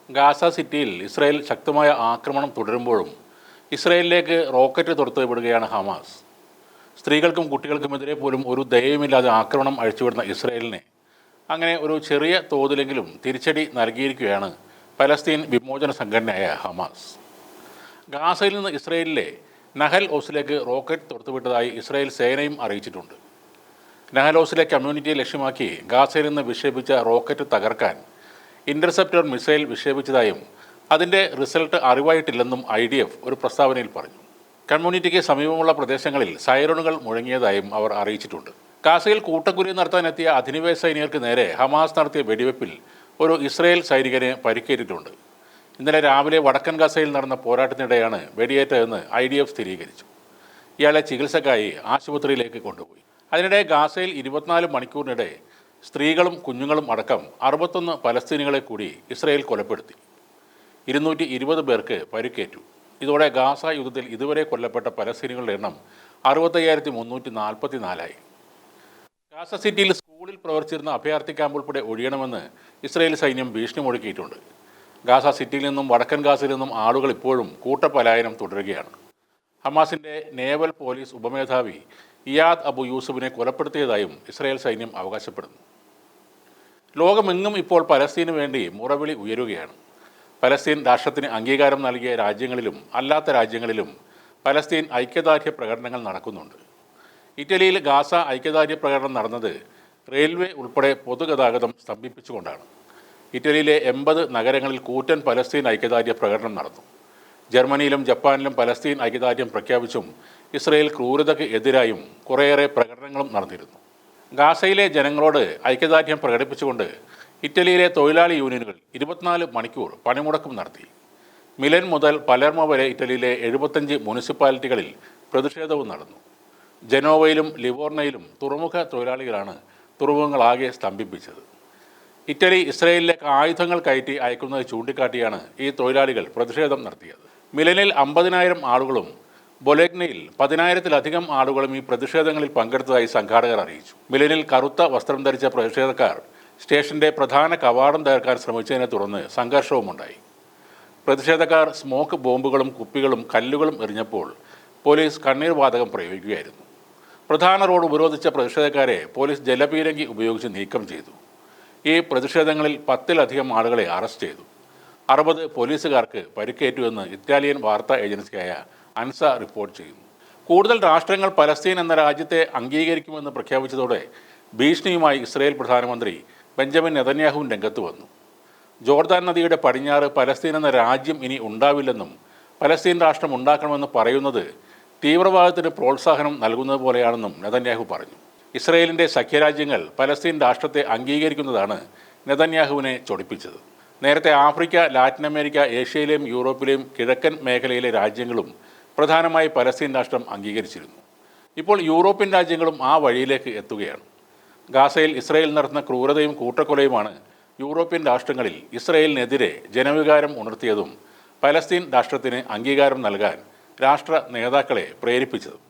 Gaza സിറ്റിയിൽ Israel ശക്തമായ ആക്രമണം തുടരുമ്പോഴും ഇസ്രായേലിലേക്ക് റോക്കറ്റ് തൊടുത്തുവിടുകയാണ് ഹമാസ്. സ്ത്രീകൾക്കും കുട്ടികൾക്കുമെതിരെ പോലും ഒരു ദയവുമില്ലാതെ ആക്രമണം അഴിച്ചുവിടുന്ന ഇസ്രായേലിനെ അങ്ങനെ ഒരു ചെറിയ തോതിലെങ്കിലും തിരിച്ചടി നൽകിയിരിക്കുകയാണ് പലസ്തീൻ വിമോചന സംഘടനയായ ഹമാസ്. ഗാസയിൽ നിന്ന് ഇസ്രായേലിലെ നഹൽ ഓസിലേക്ക് റോക്കറ്റ് തൊടുത്തുവിട്ടതായി ഇസ്രായേൽ സേനയും അറിയിച്ചിട്ടുണ്ട്. നഹൽ ഓസിലെ കമ്മ്യൂണിറ്റിയെ ലക്ഷ്യമാക്കി ഗാസയിൽ നിന്ന് വിക്ഷേപിച്ച റോക്കറ്റ് തകർക്കാൻ ഇൻ്റർസെപ്റ്റർ മിസൈൽ വിക്ഷേപിച്ചതായും അതിൻ്റെ റിസൾട്ട് അറിവായിട്ടില്ലെന്നും IDF ഒരു പ്രസ്താവനയിൽ പറഞ്ഞു. കമ്മ്യൂണിറ്റിക്ക് സമീപമുള്ള പ്രദേശങ്ങളിൽ സൈറണുകൾ മുഴങ്ങിയതായും അവർ അറിയിച്ചിട്ടുണ്ട്. ഗാസയിൽ കൂട്ടക്കുരുതി നടത്താനെത്തിയ അധിനിവേശ സൈനികർക്ക് നേരെ ഹമാസ് നടത്തിയ വെടിവെപ്പിൽ ഒരു ഇസ്രായേൽ സൈനികന് പരിക്കേറ്റിട്ടുണ്ട്. ഇന്നലെ രാവിലെ വടക്കൻ ഗാസയിൽ നടന്ന പോരാട്ടത്തിനിടെയാണ് വെടിയേറ്റതെന്ന് IDF സ്ഥിരീകരിച്ചു. ഇയാളെ ചികിത്സക്കായി ആശുപത്രിയിലേക്ക് കൊണ്ടുപോയി. അതിനിടെ ഗാസയിൽ 24 മണിക്കൂറിനിടെ സ്ത്രീകളും കുഞ്ഞുങ്ങളും അടക്കം 61 പലസ്തീനികളെ കൂടി ഇസ്രായേൽ കൊലപ്പെടുത്തി. 220 പേർക്ക് പരിക്കേറ്റു. ഇതോടെ ഗാസ യുദ്ധത്തിൽ ഇതുവരെ കൊല്ലപ്പെട്ട പലസ്തീനികളുടെ എണ്ണം 65,344ആയി. ഗാസ സിറ്റിയിൽ സ്കൂളിൽ പ്രവർത്തിച്ചിരുന്ന അഭയാർത്ഥി ക്യാമ്പ് ഉൾപ്പെടെ ഒഴിയണമെന്ന് ഇസ്രായേൽ സൈന്യം ഭീഷണി മുഴക്കിയിട്ടുണ്ട്. ഗാസ സിറ്റിയിൽ നിന്നും വടക്കൻ ഗാസയിൽ നിന്നും ആളുകൾ ഇപ്പോഴും കൂട്ടപലായനം തുടരുകയാണ്. ഹമാസിൻ്റെ നേവൽ പോലീസ് ഉപമേധാവി ഇയാദ് അബു യൂസുഫിനെ കൊലപ്പെടുത്തിയതായും ഇസ്രായേൽ സൈന്യം അവകാശപ്പെടുന്നു. ലോകമെങ്ങും ഇപ്പോൾ പലസ്തീനു വേണ്ടി മുറവിളി ഉയരുകയാണ്. പലസ്തീൻ രാഷ്ട്രത്തിന് അംഗീകാരം നൽകിയ രാജ്യങ്ങളിലും അല്ലാത്ത രാജ്യങ്ങളിലും പലസ്തീൻ ഐക്യദാർഢ്യ പ്രകടനങ്ങൾ നടക്കുന്നുണ്ട്. ഇറ്റലിയിൽ ഗാസ ഐക്യദാർഢ്യ പ്രകടനം നടന്നത് റെയിൽവേ ഉൾപ്പെടെ പൊതുഗതാഗതം സ്തംഭിപ്പിച്ചുകൊണ്ടാണ്. ഇറ്റലിയിലെ 80 നഗരങ്ങളിൽ കൂറ്റൻ പലസ്തീൻ ഐക്യദാർഢ്യ പ്രകടനം നടന്നു. ജർമ്മനിയിലും ജപ്പാനിലും പലസ്തീൻ ഐക്യദാർഢ്യം പ്രഖ്യാപിച്ചും ഇസ്രായേൽ ക്രൂരതയ്ക്ക് എതിരായും കുറേയേറെ പ്രകടനങ്ങളും നടന്നിരുന്നു. ഗാസയിലെ ജനങ്ങളോട് ഐക്യദാർഢ്യം പ്രകടിപ്പിച്ചുകൊണ്ട് ഇറ്റലിയിലെ തൊഴിലാളി യൂണിയനുകൾ 24 മണിക്കൂർ പണിമുടക്കും നടത്തി. മിലൻ മുതൽ പലേർമോ വരെ ഇറ്റലിയിലെ 75 മുനിസിപ്പാലിറ്റികളിൽ പ്രതിഷേധവും നടന്നു. ജനോവയിലും ലിവോർണയിലും തുറമുഖ തൊഴിലാളികളാണ് തുറമുഖങ്ങളാകെ സ്തംഭിപ്പിച്ചത്. ഇറ്റലി ഇസ്രായേലിലേക്ക് ആയുധങ്ങൾ കയറ്റി അയക്കുന്നത് ചൂണ്ടിക്കാട്ടിയാണ് ഈ തൊഴിലാളികൾ പ്രതിഷേധം നടത്തിയത്. മിലനിൽ 50,000 ആളുകളും ബൊലോഗ്നയിൽ 10,000-ലധികം ആളുകളും ഈ പ്രതിഷേധങ്ങളിൽ പങ്കെടുത്തതായി സംഘാടകർ അറിയിച്ചു. മിലനിൽ കറുത്ത വസ്ത്രം ധരിച്ച പ്രതിഷേധക്കാർ സ്റ്റേഷന്റെ പ്രധാന കവാടം തകർക്കാൻ ശ്രമിച്ചതിനെ തുടർന്ന് സംഘർഷവുമുണ്ടായി. പ്രതിഷേധക്കാർ സ്മോക്ക് ബോംബുകളും കുപ്പികളും കല്ലുകളും എറിഞ്ഞപ്പോൾ പോലീസ് കണ്ണീർ വാതകം പ്രയോഗിക്കുകയായിരുന്നു. പ്രധാന റോഡ് ഉപരോധിച്ച പ്രതിഷേധക്കാരെ പോലീസ് ജലപീരങ്കി ഉപയോഗിച്ച് നീക്കം ചെയ്തു. ഈ പ്രതിഷേധങ്ങളിൽ 10-ലധികം ആളുകളെ അറസ്റ്റ് ചെയ്തു. 60 പോലീസുകാർക്ക് പരിക്കേറ്റുവെന്ന് ഇറ്റാലിയൻ വാർത്താ ഏജൻസിയായ അൻസ റിപ്പോർട്ട് ചെയ്യുന്നു. കൂടുതൽ രാഷ്ട്രങ്ങൾ പലസ്തീൻ എന്ന രാജ്യത്തെ അംഗീകരിക്കുമെന്ന് പ്രഖ്യാപിച്ചതോടെ ഭീഷണിയുമായി ഇസ്രായേൽ പ്രധാനമന്ത്രി ബെഞ്ചമിൻ നെതന്യാഹു രംഗത്ത് വന്നു. ജോർദാൻ നദിയുടെ പടിഞ്ഞാറ് പലസ്തീൻ എന്ന രാജ്യം ഇനി ഉണ്ടാവില്ലെന്നും പലസ്തീൻ രാഷ്ട്രം ഉണ്ടാക്കണമെന്ന് പറയുന്നത് തീവ്രവാദത്തിന് പ്രോത്സാഹനം നൽകുന്നത് പോലെയാണെന്നും നെതന്യാഹു പറഞ്ഞു. ഇസ്രായേലിൻ്റെ സഖ്യരാജ്യങ്ങൾ പലസ്തീൻ രാഷ്ട്രത്തെ അംഗീകരിക്കുന്നതാണ് നെതന്യാഹുവിനെ ചൊടിപ്പിച്ചത്. നേരത്തെ ആഫ്രിക്ക, ലാറ്റിൻ അമേരിക്ക, ഏഷ്യയിലെയും യൂറോപ്പിലെയും കിഴക്കൻ മേഖലയിലെ രാജ്യങ്ങളും പ്രധാനമായി പലസ്തീൻ രാഷ്ട്രം അംഗീകരിച്ചിരുന്നു. ഇപ്പോൾ യൂറോപ്യൻ രാജ്യങ്ങളും ആ വഴിയിലേക്ക് എത്തുകയാണ്. ഗാസയിൽ ഇസ്രായേൽ നടത്തുന്ന ക്രൂരതയും കൂട്ടക്കൊലയുമാണ് യൂറോപ്യൻ രാഷ്ട്രങ്ങളിൽ ഇസ്രായേലിനെതിരെ ജനവികാരം ഉണർത്തിയതും പലസ്തീൻ രാഷ്ട്രത്തിന് അംഗീകാരം നൽകാൻ രാഷ്ട്ര നേതാക്കളെ പ്രേരിപ്പിച്ചതും.